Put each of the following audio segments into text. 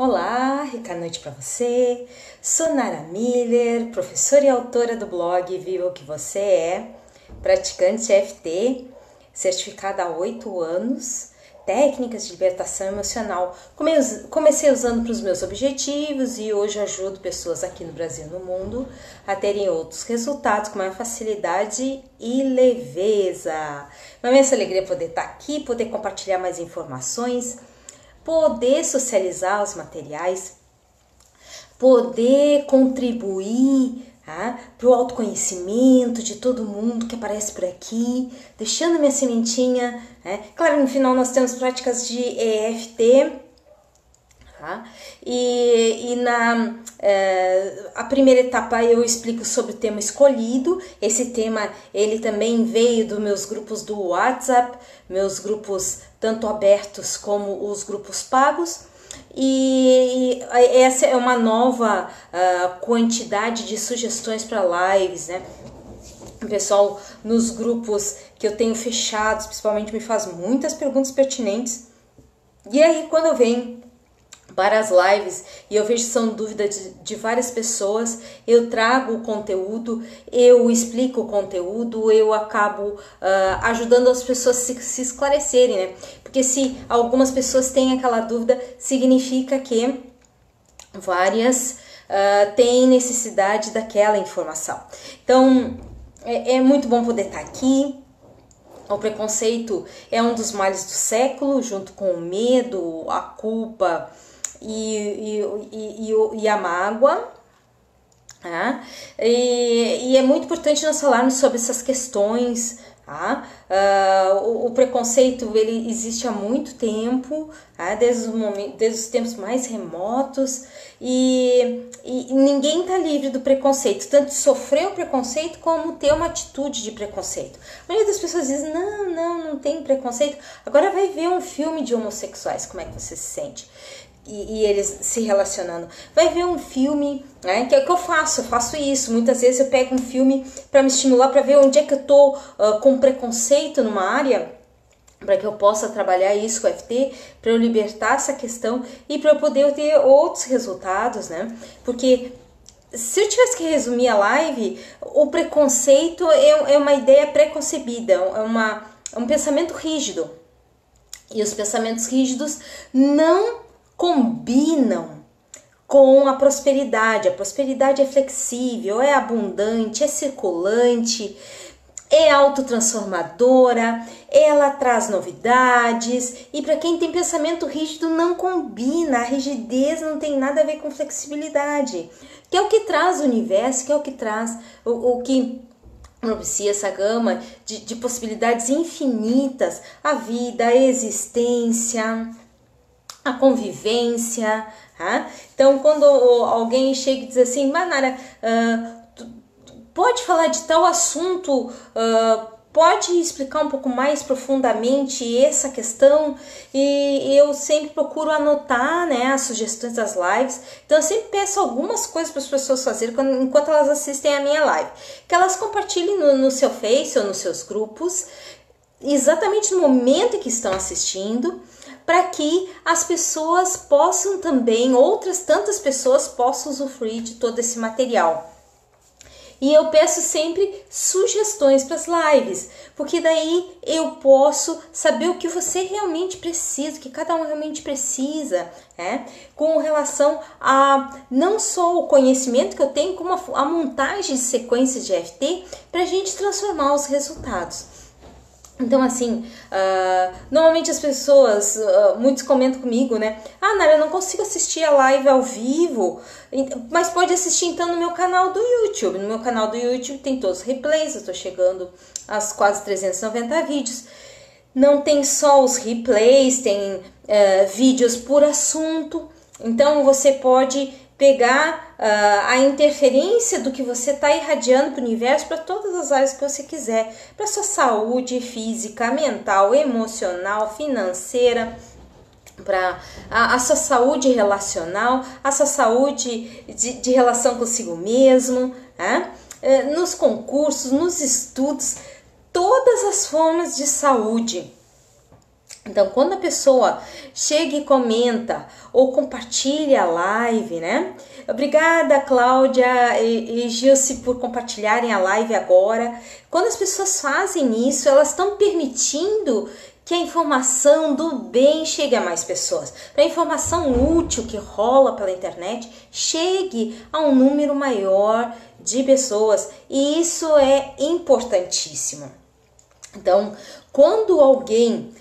Olá, rica noite para você. Sou Nara Miller, professora e autora do blog Viva o que Você É, praticante EFT, certificada há 8 anos, técnicas de libertação emocional. Comecei usando para os meus objetivos e hoje ajudo pessoas aqui no Brasil e no mundo a terem outros resultados com maior facilidade e leveza. Uma imensa alegria poder estar aqui, poder compartilhar mais informações, poder socializar os materiais, poder contribuir para o autoconhecimento de todo mundo que aparece por aqui, deixando minha sementinha. Claro, no final nós temos práticas de EFT, e na a primeira etapa eu explico sobre o tema escolhido. Esse tema ele também veio dos meus grupos do WhatsApp, meus grupos tanto abertos como os grupos pagos, e essa é uma nova quantidade de sugestões para lives, né? O pessoal nos grupos que eu tenho fechados, principalmente, me faz muitas perguntas pertinentes, e aí quando eu venho para as lives e eu vejo que são dúvidas de várias pessoas, eu trago o conteúdo, eu explico o conteúdo, eu acabo ajudando as pessoas a se esclarecerem, né? Porque se algumas pessoas têm aquela dúvida, significa que várias têm necessidade daquela informação. Então, é muito bom poder estar aqui. O preconceito é um dos males do século, junto com o medo, a culpa e a mágoa. E é muito importante nós falarmos sobre essas questões. O preconceito ele existe há muito tempo, desde os tempos mais remotos, e ninguém está livre do preconceito, tanto de sofrer o preconceito como ter uma atitude de preconceito. A maioria das pessoas diz, não tem preconceito. Agora vai ver um filme de homossexuais, como é que você se sente? E eles se relacionando. Vai ver um filme, né? Que é o que eu faço isso. Muitas vezes eu pego um filme para me estimular, para ver onde é que eu tô com preconceito numa área, para que eu possa trabalhar isso com o FT, para eu libertar essa questão e para eu poder ter outros resultados, né? Porque se eu tivesse que resumir a live, o preconceito é uma ideia preconcebida, é um pensamento rígido. E os pensamentos rígidos não combinam com a prosperidade. A prosperidade é flexível, é abundante, é circulante, é autotransformadora, ela traz novidades, e para quem tem pensamento rígido não combina. A rigidez não tem nada a ver com flexibilidade, que é o que traz o universo, que é o que traz o que propicia essa gama de possibilidades infinitas, a vida, a existência, a convivência. Então, quando alguém chega e diz assim, Nara, pode falar de tal assunto, pode explicar um pouco mais profundamente essa questão? E eu sempre procuro anotar, né, as sugestões das lives. Então eu sempre peço algumas coisas para as pessoas fazerem enquanto elas assistem a minha live, que elas compartilhem no seu Face ou nos seus grupos, exatamente no momento em que estão assistindo, para que as pessoas possam também, outras tantas pessoas possam usufruir de todo esse material. E eu peço sempre sugestões para as lives, porque daí eu posso saber o que você realmente precisa, o que cada um realmente precisa, com relação a não só o conhecimento que eu tenho, como a montagem de sequências de EFT para a gente transformar os resultados. Então, assim, normalmente as pessoas, muitos comentam comigo, né? Nara, eu não consigo assistir a live ao vivo, mas pode assistir então no meu canal do YouTube. No meu canal do YouTube tem todos os replays, eu estou chegando às quase 390 vídeos. Não tem só os replays, tem vídeos por assunto. Então, você pode pegar a interferência do que você está irradiando para o universo, para todas as áreas que você quiser, para sua saúde física, mental, emocional, financeira, para a sua saúde relacional, a sua saúde de relação consigo mesmo, nos concursos, nos estudos, todas as formas de saúde. Então, quando a pessoa chega e comenta ou compartilha a live, né? Obrigada, Cláudia e Gilce, por compartilharem a live agora. Quando as pessoas fazem isso, elas estão permitindo que a informação do bem chegue a mais pessoas. Para a informação útil que rola pela internet chegue a um número maior de pessoas. E isso é importantíssimo. Então, quando alguém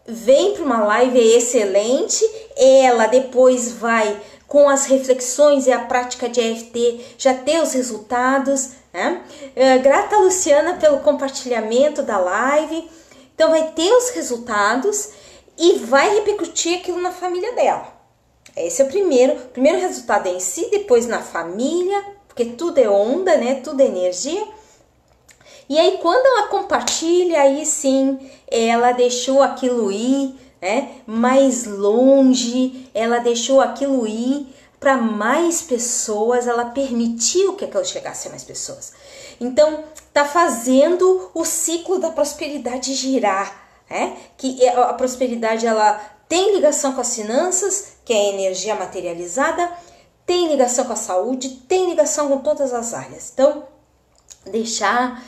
vem para uma live, é excelente, ela depois vai com as reflexões e a prática de EFT já ter os resultados, né? Grata, Luciana, pelo compartilhamento da live. Então vai ter os resultados e vai repercutir aquilo na família dela. Esse é o primeiro resultado em si, depois na família, porque tudo é onda, né? Tudo é energia. E aí quando ela compartilha, aí sim, ela deixou aquilo ir, né, mais longe, ela deixou aquilo ir para mais pessoas, ela permitiu que aquilo chegasse a mais pessoas. Então, tá fazendo o ciclo da prosperidade girar, né? Que a prosperidade, ela tem ligação com as finanças, que é a energia materializada, tem ligação com a saúde, tem ligação com todas as áreas. Então, deixar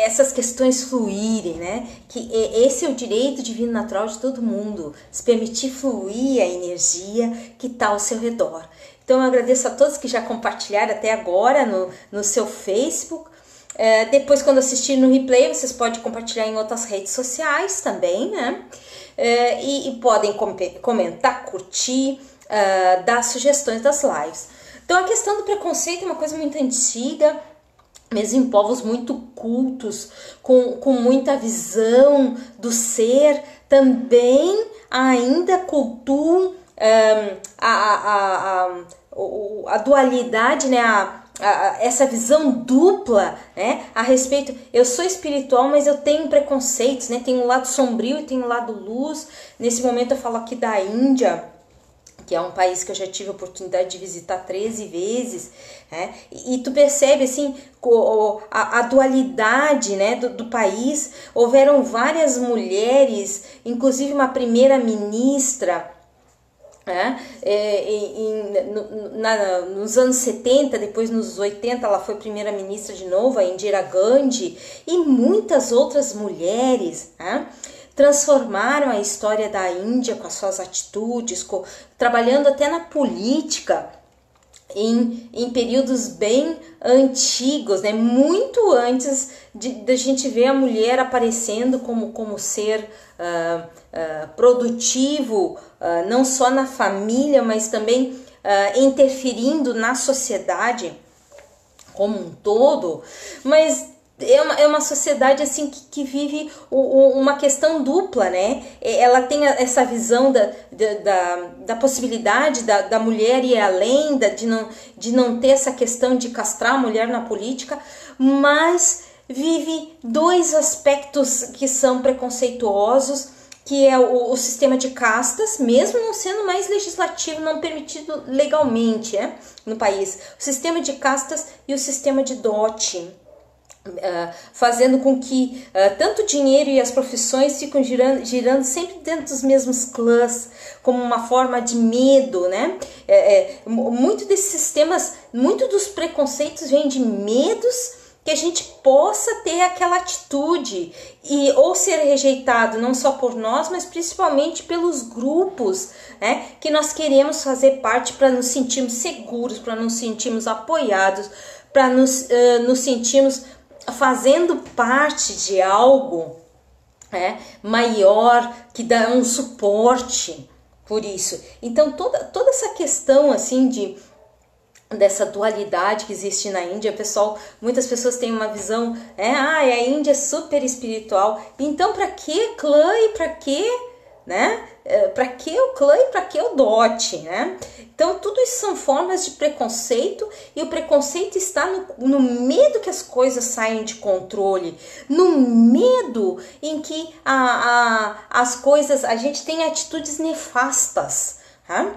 essas questões fluírem, né? Que esse é o direito divino natural de todo mundo, se permitir fluir a energia que está ao seu redor. Então eu agradeço a todos que já compartilharam até agora no seu Facebook. Depois, quando assistir no replay, vocês podem compartilhar em outras redes sociais também, né? E podem comentar, curtir, dar sugestões das lives. Então a questão do preconceito é uma coisa muito antiga, mesmo em povos muito cultos, com muita visão do ser, também ainda cultuam a dualidade, né? Essa visão dupla, né? A respeito, eu sou espiritual, mas eu tenho preconceitos, né? Tem um lado sombrio e tem um lado luz. Nesse momento eu falo aqui da Índia, que é um país que eu já tive a oportunidade de visitar 13 vezes, né? E tu percebe, assim, a dualidade, né, do país. Houveram várias mulheres, inclusive uma primeira-ministra, né? Nos anos 70, depois nos 80 ela foi primeira-ministra de novo, a Indira Gandhi, e muitas outras mulheres, né, transformaram a história da Índia com as suas atitudes, trabalhando até na política em períodos bem antigos, né? Muito antes da gente ver a mulher aparecendo como ser produtivo, não só na família, mas também interferindo na sociedade como um todo. Mas é uma sociedade assim que vive uma questão dupla, né? Ela tem essa visão da possibilidade da mulher ir além, de não ter essa questão de castrar a mulher na política, mas vive dois aspectos que são preconceituosos, que é o sistema de castas, mesmo não sendo mais legislativo, não permitido legalmente, né, no país. O sistema de castas e o sistema de dote. Fazendo com que tanto o dinheiro e as profissões ficam girando sempre dentro dos mesmos clãs, como uma forma de medo, né? Muito desses sistemas, muito dos preconceitos vem de medos que a gente possa ter aquela atitude ou ser rejeitado não só por nós, mas principalmente pelos grupos, né, que nós queremos fazer parte, para nos sentirmos seguros, para nos sentirmos apoiados, para nos sentirmos fazendo parte de algo, né, maior, que dá um suporte por isso. Então toda essa questão assim dessa dualidade que existe na Índia, muitas pessoas têm uma visão, a Índia é super espiritual. Então para que clã e para que, né? Para que o clã e para que o dote, né? Então tudo isso são formas de preconceito, e o preconceito está no medo que as coisas saiam de controle, no medo em que as coisas, a gente tem atitudes nefastas, tá?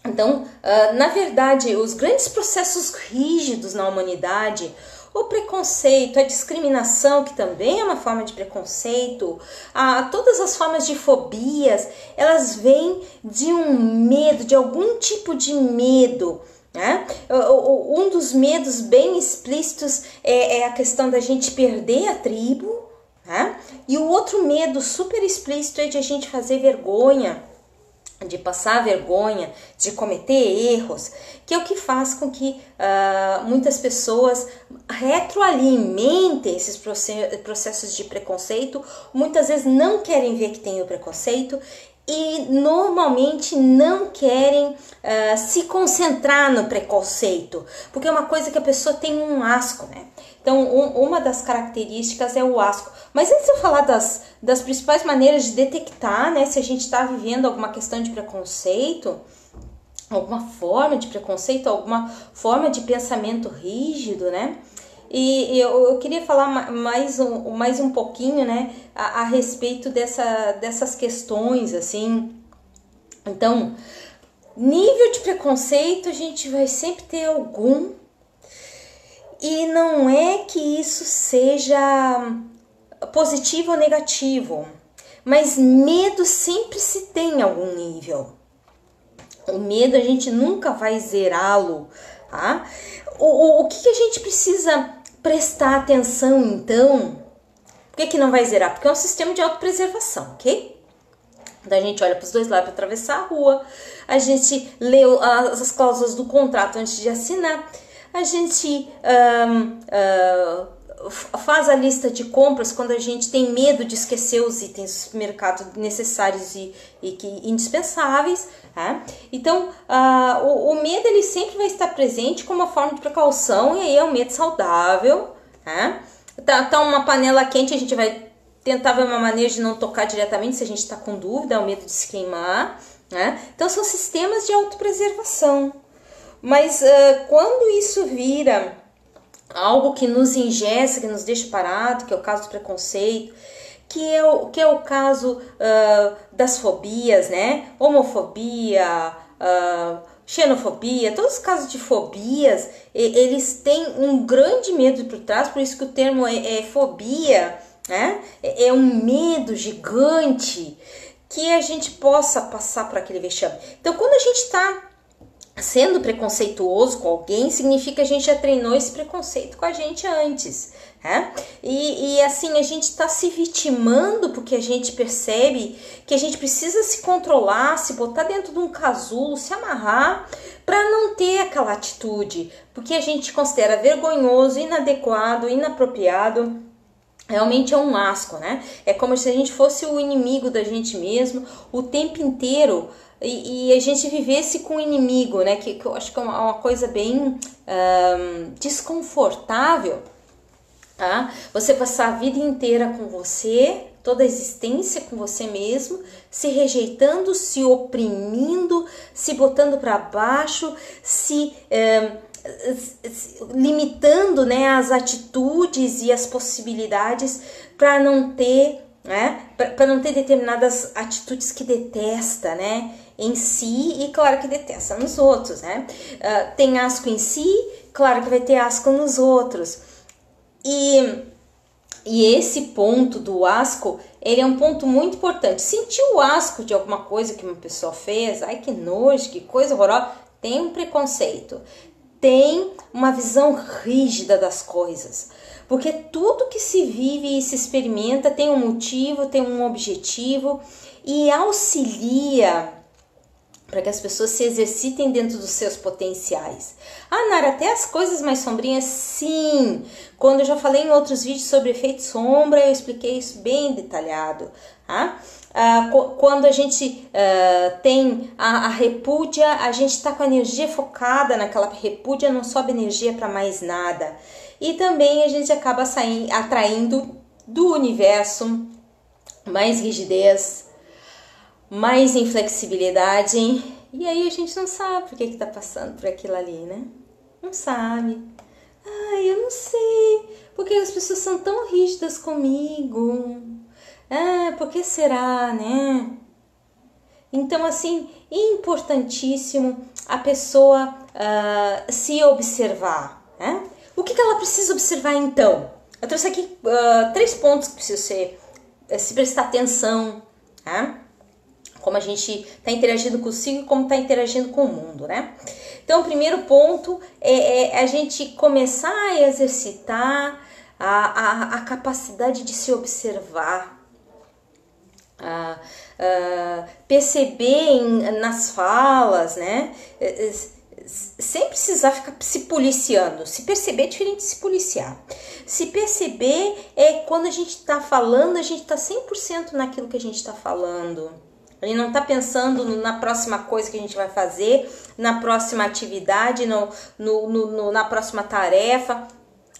Então, na verdade, os grandes processos rígidos na humanidade, O preconceito, a discriminação, que também é uma forma de preconceito, todas as formas de fobias, elas vêm de um medo, de algum tipo de medo, né? Um dos medos bem explícitos é a questão da gente perder a tribo, né? E o outro medo super explícito é de a gente fazer vergonha, de passar vergonha, de cometer erros, que é o que faz com que muitas pessoas retroalimentem esses processos de preconceito, muitas vezes não querem ver que tem o preconceito e normalmente não querem se concentrar no preconceito, porque é uma coisa que a pessoa tem um asco, né? Então, uma das características é o asco. Mas antes de eu falar das principais maneiras de detectar, né, se a gente está vivendo alguma questão de preconceito, alguma forma de preconceito, alguma forma de pensamento rígido, né? E eu queria falar mais um pouquinho, né, a respeito dessas questões, assim. Então, nível de preconceito a gente vai sempre ter algum, e não é que isso seja positivo ou negativo, mas medo sempre se tem em algum nível. O medo a gente nunca vai zerá-lo, tá? O que a gente precisa prestar atenção então? Por que não vai zerar? Porque é um sistema de autopreservação, ok? Então a gente olha para os dois lados para atravessar a rua, a gente lê as cláusulas do contrato antes de assinar, a gente faz a lista de compras quando a gente tem medo de esquecer os itens do supermercado necessários e indispensáveis. Tá? Então, o medo ele sempre vai estar presente como uma forma de precaução, e aí é um medo saudável. Tá uma panela quente, a gente vai tentar ver uma maneira de não tocar diretamente se a gente está com dúvida, é o medo de se queimar. Né? Então, são sistemas de autopreservação. Mas quando isso vira algo que nos engessa, que nos deixa parado, que é o caso do preconceito, que é o caso das fobias, né? Homofobia, xenofobia, todos os casos de fobias, eles têm um grande medo por trás, por isso que o termo é fobia, né? É um medo gigante que a gente possa passar por aquele vexame. Então, quando a gente está sendo preconceituoso com alguém, significa que a gente já treinou esse preconceito com a gente antes, né? E assim, a gente está se vitimando porque a gente percebe que a gente precisa se controlar, se botar dentro de um casulo, se amarrar para não ter aquela atitude, porque a gente considera vergonhoso, inadequado, inapropriado. Realmente é um asco, né? É como se a gente fosse o inimigo da gente mesmo o tempo inteiro e a gente vivesse com o inimigo, né? Que eu acho que é uma coisa bem desconfortável, tá? Você passar a vida inteira com você, toda a existência com você mesmo, se rejeitando, se oprimindo, se botando para baixo, se limitando, né, as atitudes e as possibilidades para não ter, né, para não ter determinadas atitudes que detesta, né, em si e claro que detesta nos outros, né? Tem asco em si, claro que vai ter asco nos outros. E esse ponto do asco, ele é um ponto muito importante. Sentiu o asco de alguma coisa que uma pessoa fez, ai que nojo, que coisa horrorosa, tem um preconceito. Tem uma visão rígida das coisas, porque tudo que se vive e se experimenta tem um motivo, tem um objetivo e auxilia para que as pessoas se exercitem dentro dos seus potenciais. Nara, até as coisas mais sombrinhas, sim. Quando eu já falei em outros vídeos sobre efeito sombra, eu expliquei isso bem detalhado, tá? Quando a gente tem a repúdia, a gente está com a energia focada naquela repúdia, não sobe energia para mais nada. E também a gente acaba atraindo do universo mais rigidez, mais inflexibilidade. E aí a gente não sabe por que está passando por aquilo ali, né? Não sabe. Eu não sei. Porque as pessoas são tão rígidas comigo. Por que será, né? Então, assim, importantíssimo a pessoa se observar, né? O que ela precisa observar então? Eu trouxe aqui 3 pontos que precisam se prestar atenção, tá? Como a gente está interagindo consigo e como está interagindo com o mundo, né? Então, o primeiro ponto é a gente começar a exercitar a capacidade de se observar, perceber nas falas, né? Sem precisar ficar se policiando. Se perceber é diferente de se policiar. Se perceber é quando a gente está falando, a gente está 100% naquilo que a gente está falando. A gente não está pensando na próxima coisa que a gente vai fazer, na próxima atividade, na próxima tarefa.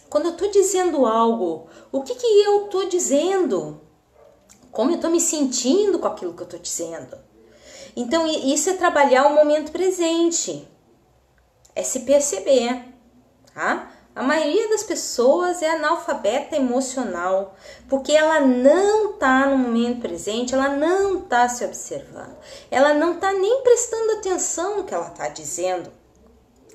Quando eu estou dizendo algo, o que eu estou dizendo? Como eu estou me sentindo com aquilo que eu estou dizendo? Então, isso é trabalhar o momento presente. É se perceber, tá? A maioria das pessoas é analfabeta emocional, porque ela não está no momento presente, ela não está se observando, ela não está nem prestando atenção no que ela está dizendo,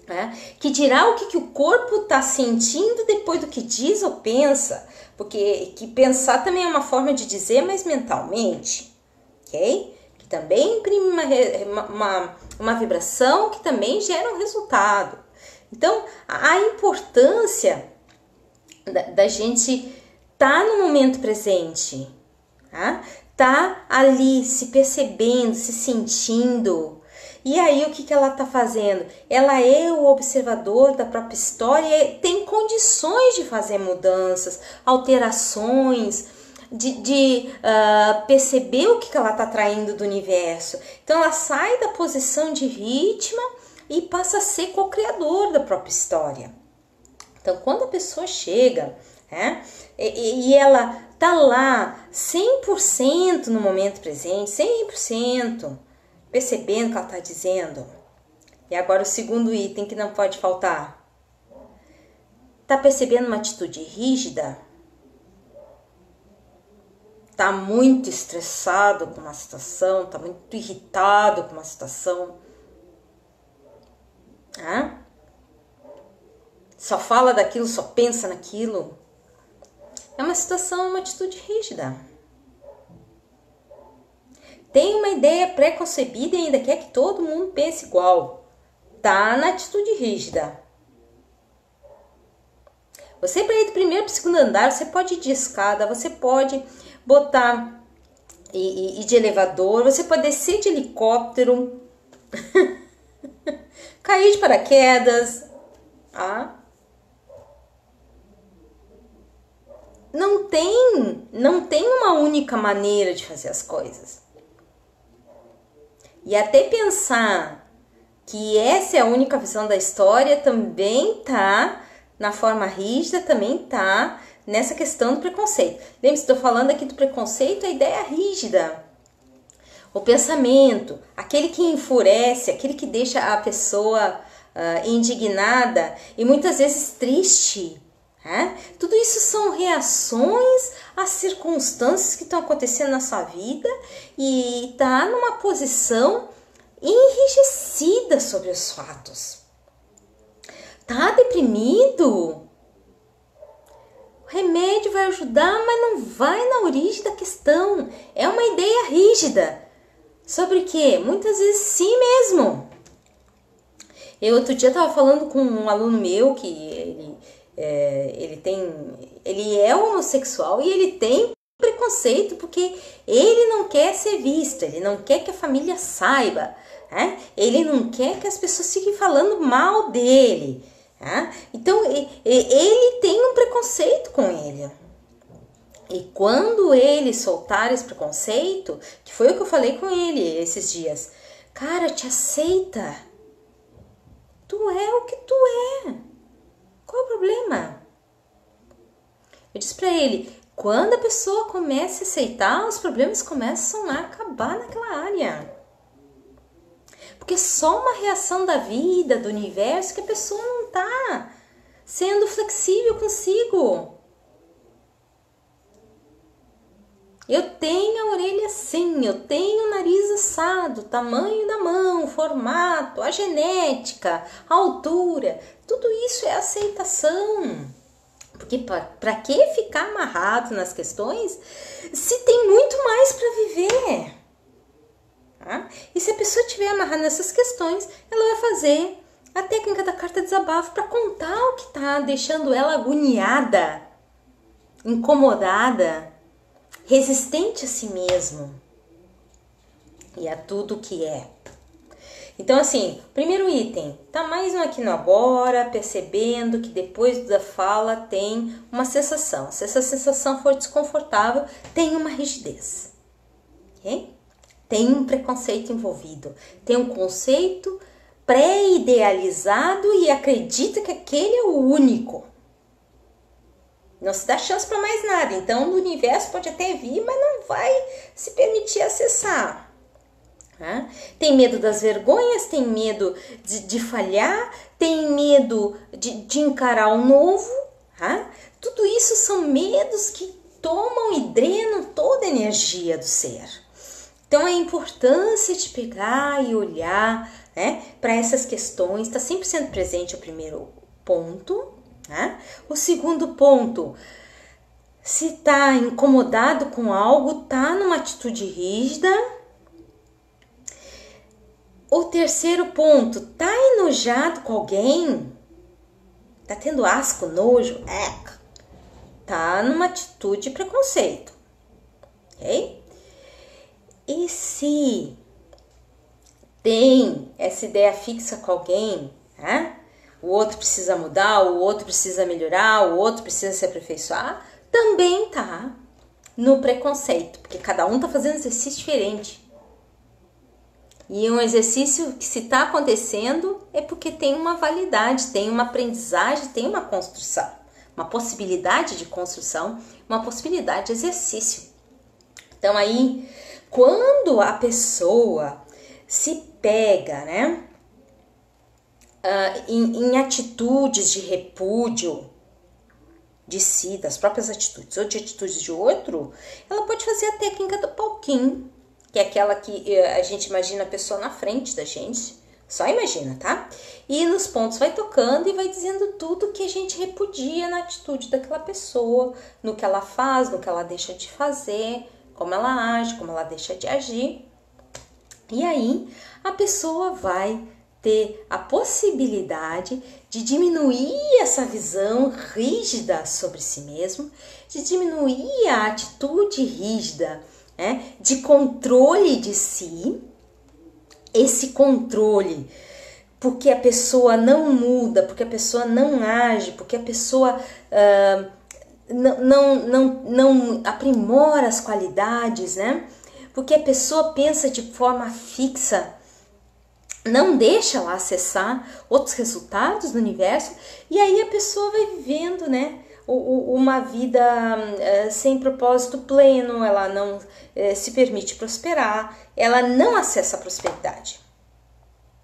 né? Que dirá o que o corpo está sentindo depois do que diz ou pensa, porque que pensar também é uma forma de dizer, mas mentalmente, ok? Que também imprime uma vibração que também gera um resultado. Então, a importância da gente estar no momento presente, tá? Tá ali se percebendo, se sentindo. E aí, o que ela tá fazendo? Ela é o observador da própria história e tem condições de fazer mudanças, alterações, de perceber o que ela tá traindo do universo. Então, ela sai da posição de vítima e passa a ser co-criador da própria história. Então, quando a pessoa chega, né, e ela tá lá 100% no momento presente, 100%, percebendo o que ela está dizendo. E agora o segundo item que não pode faltar. Tá percebendo uma atitude rígida? Tá muito estressado com uma situação, tá muito irritado com uma situação. Só fala daquilo, só pensa naquilo. É uma situação, uma atitude rígida. Tem uma ideia pré-concebida e ainda quer que todo mundo pense igual. Tá na atitude rígida. Você, para ir do primeiro para o segundo andar, você pode ir de escada, você pode botar e de elevador, você pode descer de helicóptero, cair de paraquedas. Não tem uma única maneira de fazer as coisas. E até pensar que essa é a única visão da história também tá na forma rígida, também tá nessa questão do preconceito. Lembre-se, estou falando aqui do preconceito, a ideia rígida. O pensamento, aquele que enfurece, aquele que deixa a pessoa indignada e muitas vezes triste. Tudo isso são reações às circunstâncias que estão acontecendo na sua vida e tá numa posição enrijecida sobre os fatos. Tá deprimido? O remédio vai ajudar, mas não vai na origem da questão. É uma ideia rígida. Sobre o quê? Muitas vezes si mesmo. Eu outro dia estava falando com um aluno meu que ele é homossexual e ele tem preconceito porque ele não quer ser visto, ele não quer que a família saiba, ele não quer que as pessoas fiquem falando mal dele. Então, ele tem um preconceito com ele. E quando ele soltar esse preconceito, que foi o que eu falei com ele esses dias, cara, te aceita. Tu é o que tu é. Qual é o problema? Eu disse pra ele, quando a pessoa começa a aceitar, os problemas começam a acabar naquela área. Porque é só uma reação da vida, do universo, que a pessoa não tá sendo flexível consigo. Eu tenho a orelha assim, eu tenho o nariz passado, o tamanho da mão, o formato, a genética, a altura, tudo isso é aceitação. Porque para que ficar amarrado nas questões se tem muito mais para viver? Tá? E se a pessoa estiver amarrada nessas questões, ela vai fazer a técnica da carta desabafo para contar o que está deixando ela agoniada, incomodada, resistente a si mesmo e a tudo que é. Então, assim, primeiro item, tá mais no aqui no agora, percebendo que depois da fala tem uma sensação. Se essa sensação for desconfortável, tem uma rigidez, ok? Tem um preconceito envolvido, tem um conceito pré-idealizado e acredita que aquele é o único. Não se dá chance para mais nada. Então, o universo pode até vir, mas não vai se permitir acessar. Tem medo das vergonhas, tem medo de falhar, tem medo de encarar o novo. Tudo isso são medos que tomam e drenam toda a energia do ser. Então, a importância de pegar e olhar, para essas questões, está sempre sendo presente o primeiro ponto. O segundo ponto, se está incomodado com algo, está numa atitude rígida. O terceiro ponto, tá enojado com alguém? Tá tendo asco, nojo? Tá numa atitude de preconceito. Ok? E se tem essa ideia fixa com alguém, o outro precisa mudar, o outro precisa melhorar, o outro precisa se aperfeiçoar, também tá no preconceito, porque cada um tá fazendo exercício diferente. E um exercício que se está acontecendo é porque tem uma validade, tem uma aprendizagem, tem uma construção, uma possibilidade de construção, uma possibilidade de exercício. Então aí, quando a pessoa se pega, em atitudes de repúdio de si, das próprias atitudes, ou de atitudes de outro, ela pode fazer a técnica do palquinho, que é aquela que a gente imagina a pessoa na frente da gente, só imagina, tá? E nos pontos vai tocando e vai dizendo tudo que a gente repudia na atitude daquela pessoa, no que ela faz, no que ela deixa de fazer, como ela age, como ela deixa de agir. E aí a pessoa vai ter a possibilidade de diminuir essa visão rígida sobre si mesmo, de diminuir a atitude rígida, de controle de si, esse controle, porque a pessoa não muda, porque a pessoa não age, porque a pessoa não aprimora as qualidades, porque a pessoa pensa de forma fixa, não deixa ela acessar outros resultados do universo, e aí a pessoa vai vivendo, uma vida sem propósito pleno, ela não se permite prosperar, ela não acessa a prosperidade.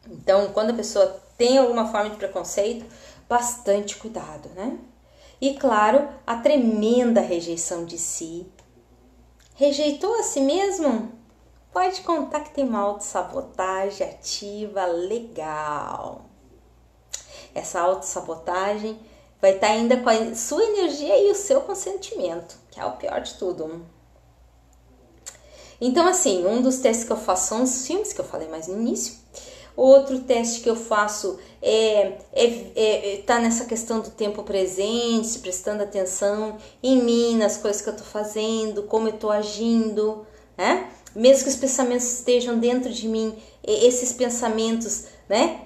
Então, quando a pessoa tem alguma forma de preconceito, bastante cuidado, E claro, a tremenda rejeição de si. Rejeitou a si mesmo? Pode contar que tem uma autossabotagem ativa legal. Essa autossabotagem vai estar ainda com a sua energia e o seu consentimento, que é o pior de tudo. Então, assim, um dos testes que eu faço são os filmes, que eu falei mais no início. Outro teste que eu faço tá nessa questão do tempo presente, prestando atenção em mim, nas coisas que eu tô fazendo, como eu tô agindo, Mesmo que os pensamentos estejam dentro de mim, esses pensamentos,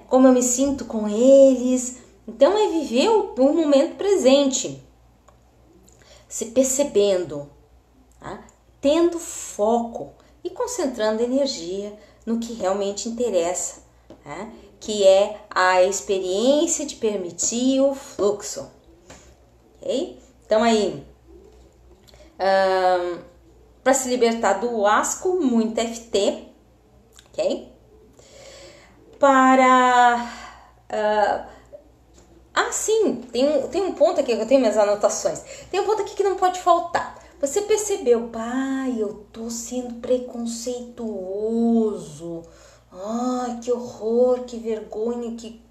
Como eu me sinto com eles. Então, é viver o momento presente, se percebendo, tendo foco e concentrando energia no que realmente interessa, que é a experiência de permitir o fluxo. Ok? Então, aí, para se libertar do asco, muito FT, ok? Sim, tem um ponto aqui que eu tenho minhas anotações. Tem um ponto aqui que não pode faltar. Você percebeu, pai, eu tô sendo preconceituoso. Ai, que horror, que vergonha, que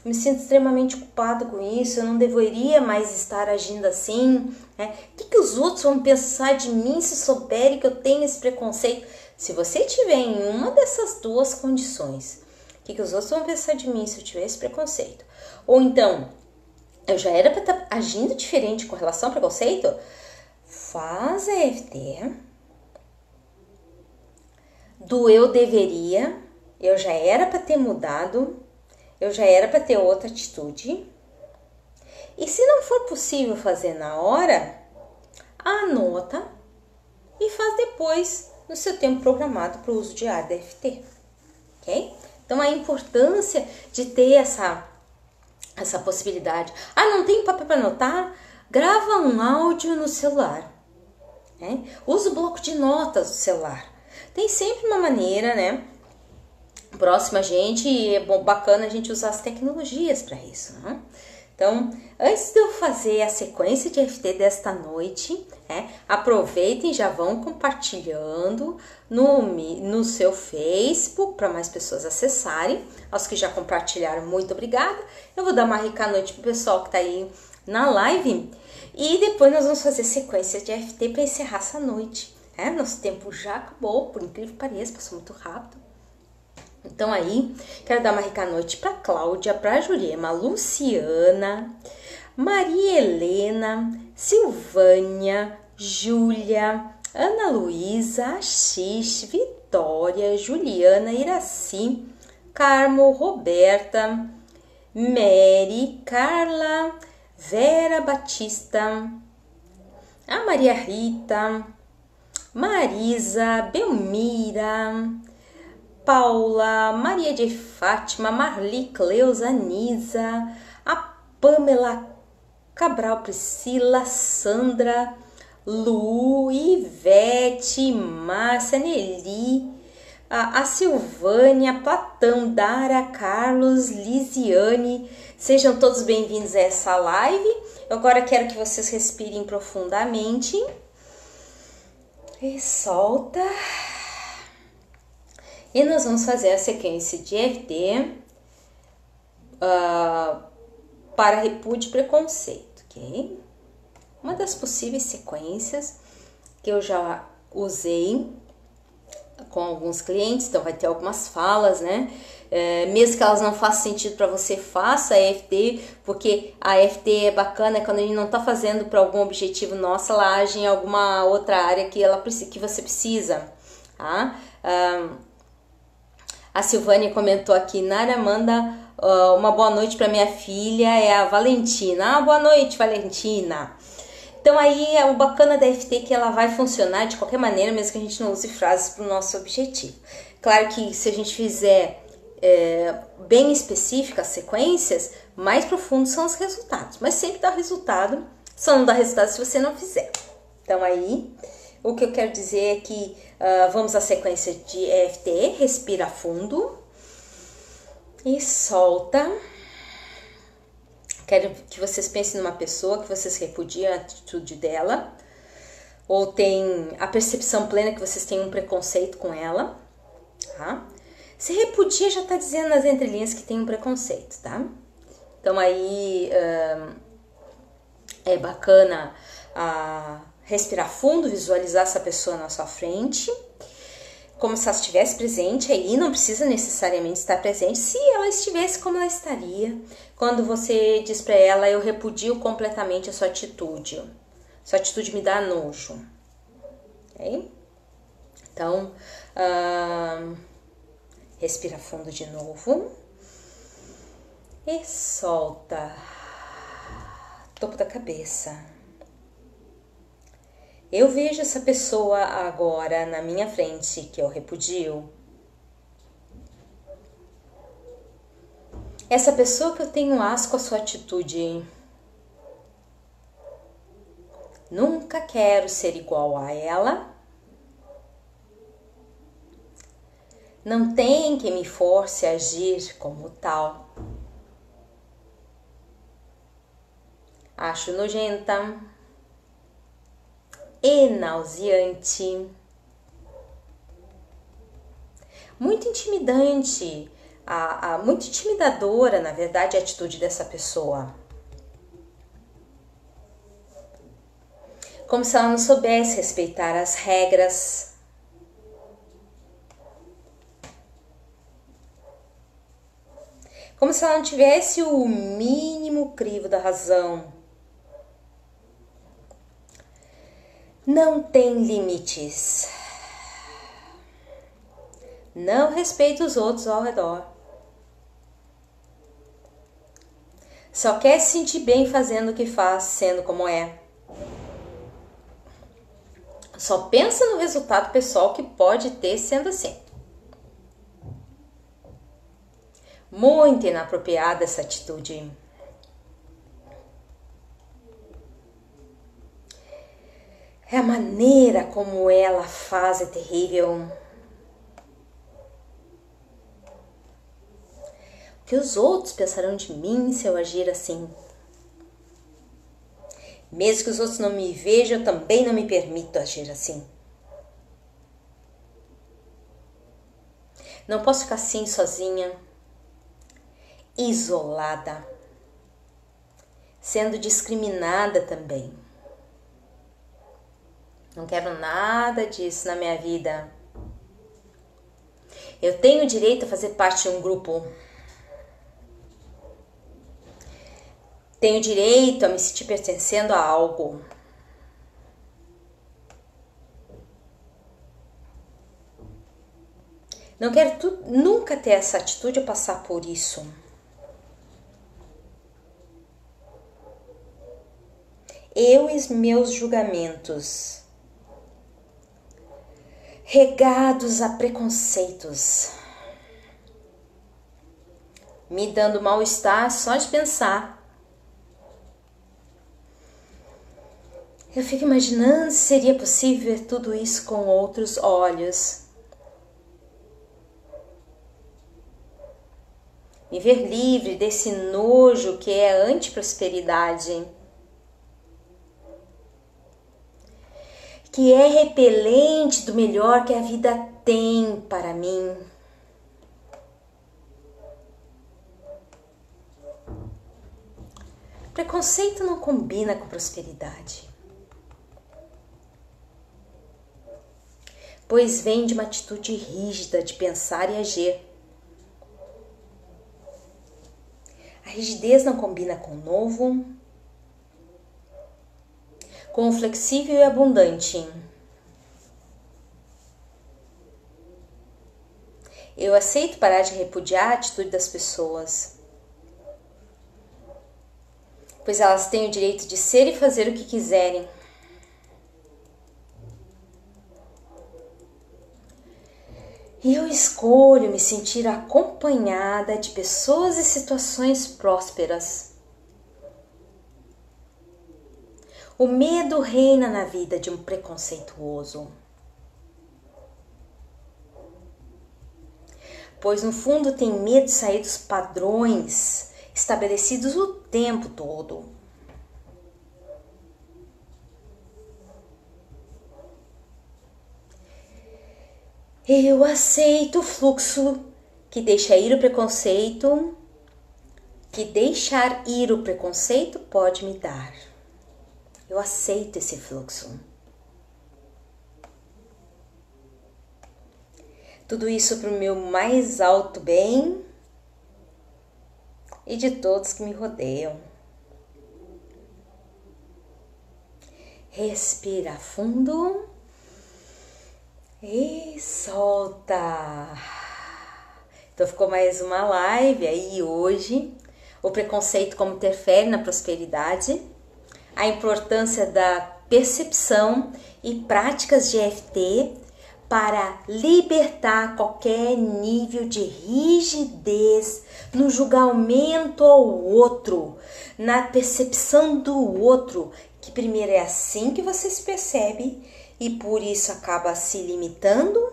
me sinto extremamente culpado com isso, eu não deveria mais estar agindo assim, né? O que os outros vão pensar de mim se souberem que eu tenho esse preconceito? Se você tiver em uma dessas duas condições, o que os outros vão pensar de mim se eu tiver esse preconceito? Ou então, eu já era para estar agindo diferente com relação ao preconceito? Faz a EFT do eu deveria, eu já era para ter mudado, eu já era para ter outra atitude. E se não for possível fazer na hora, anota e faz depois no seu tempo programado para o uso diário da EFT, ok? Então a importância de ter essa possibilidade. Não tem papel para anotar? Grava um áudio no celular, né? Usa o bloco de notas do celular. Tem sempre uma maneira, né? Próxima a gente, é bacana a gente usar as tecnologias para isso, né? Então, antes de eu fazer a sequência de EFT desta noite, aproveitem e já vão compartilhando no seu Facebook para mais pessoas acessarem. Aos que já compartilharam, muito obrigada. Eu vou dar uma rica noite pro pessoal que tá aí na live e depois nós vamos fazer sequência de EFT para encerrar essa noite. Nosso tempo já acabou, por incrível que pareça, passou muito rápido. Então aí, quero dar uma rica noite para Cláudia, para Jurema, Luciana, Maria Helena, Silvânia, Júlia, Ana Luísa, Assis, Vitória, Juliana, Iraci, Carmo, Roberta, Mary, Carla, Vera Batista, a Maria Rita, Marisa, Belmira, Paula, Maria de Fátima, Marli, Cleusa, Nisa, a Pamela Cabral, Priscila, Sandra, Lu, Ivete, Márcia, Nelly, a Silvânia, Platão, Dara, Carlos, Lisiane. Sejam todos bem-vindos a essa live. Eu agora quero que vocês respirem profundamente e solta. E nós vamos fazer a sequência de EFT para repúdio e preconceito, ok? Uma das possíveis sequências que eu já usei com alguns clientes, então vai ter algumas falas, né? Mesmo que elas não façam sentido para você, faça a EFT, porque a EFT é bacana quando a gente não está fazendo para algum objetivo nosso, ela age em alguma outra área que você precisa, tá? A Silvânia comentou aqui, Nara, manda uma boa noite para minha filha, é a Valentina. Boa noite, Valentina. Então aí o bacana da EFT é que ela vai funcionar de qualquer maneira, mesmo que a gente não use frases para o nosso objetivo. Claro que se a gente fizer bem específicas as sequências, mais profundos são os resultados. Mas sempre dá resultado, só não dá resultado se você não fizer. Então aí, o que eu quero dizer é que vamos à sequência de EFT, respira fundo e solta. Quero que vocês pensem numa pessoa que vocês repudiam a atitude dela, ou tem a percepção plena que vocês têm um preconceito com ela, tá? Se repudia já tá dizendo nas entrelinhas que tem um preconceito, tá? Então aí é bacana respirar fundo, visualizar essa pessoa na sua frente, como se ela estivesse presente aí, não precisa necessariamente estar presente. Se ela estivesse, como ela estaria quando você diz para ela, eu repudio completamente a sua atitude me dá nojo, ok? Então, respira fundo de novo e solta topo da cabeça. Eu vejo essa pessoa agora na minha frente que eu repudio. Essa pessoa que eu tenho asco a sua atitude. Nunca quero ser igual a ela. Não tem quem me force a agir como tal. Acho nojenta. e nauseante. Muito intimidante, muito intimidadora, na verdade, a atitude dessa pessoa. Como se ela não soubesse respeitar as regras. Como se ela não tivesse o mínimo crivo da razão. Não tem limites. Não respeita os outros ao redor. Só quer se sentir bem fazendo o que faz, sendo como é. Só pensa no resultado pessoal que pode ter sendo assim. Muito inapropriada essa atitude. A maneira como ela faz é terrível. O que os outros pensarão de mim se eu agir assim? Mesmo que os outros não me vejam, eu também não me permito agir assim. Não posso ficar assim sozinha, isolada, sendo discriminada também. Não quero nada disso na minha vida. Eu tenho o direito a fazer parte de um grupo. Tenho direito a me sentir pertencendo a algo. Não quero nunca ter essa atitude ou passar por isso. Eu e os meus julgamentos, regados a preconceitos, me dando mal-estar só de pensar. Eu fico imaginando se seria possível ver tudo isso com outros olhos. Me ver livre desse nojo que é a antiprosperidade, que é repelente do melhor que a vida tem para mim. Preconceito não combina com prosperidade, pois vem de uma atitude rígida de pensar e agir. A rigidez não combina com o novo, com o flexível e abundante. Eu aceito parar de repudiar a atitude das pessoas, pois elas têm o direito de ser e fazer o que quiserem. E eu escolho me sentir acompanhada de pessoas e situações prósperas. O medo reina na vida de um preconceituoso, pois no fundo tem medo de sair dos padrões estabelecidos o tempo todo. Eu aceito o fluxo que deixa ir o preconceito, que deixar ir o preconceito pode me dar. Eu aceito esse fluxo. Tudo isso para o meu mais alto bem e de todos que me rodeiam. Respira fundo e solta. Então ficou mais uma live aí hoje. O preconceito como interfere na prosperidade. A importância da percepção e práticas de EFT para libertar qualquer nível de rigidez no julgamento ao outro, na percepção do outro, que primeiro é assim que você se percebe e por isso acaba se limitando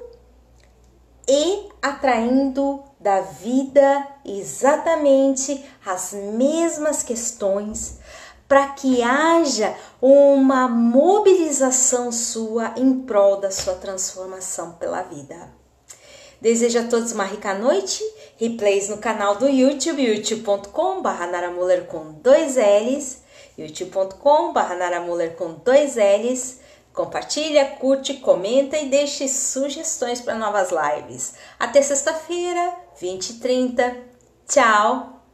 e atraindo da vida exatamente as mesmas questões, para que haja uma mobilização sua em prol da sua transformação pela vida. Desejo a todos uma rica noite, replays no canal do YouTube, youtube.com/naramuller com 2 L's, youtube.com/naramuller com 2 L's. Compartilha, curte, comenta e deixe sugestões para novas lives. Até sexta-feira, 20h30. Tchau!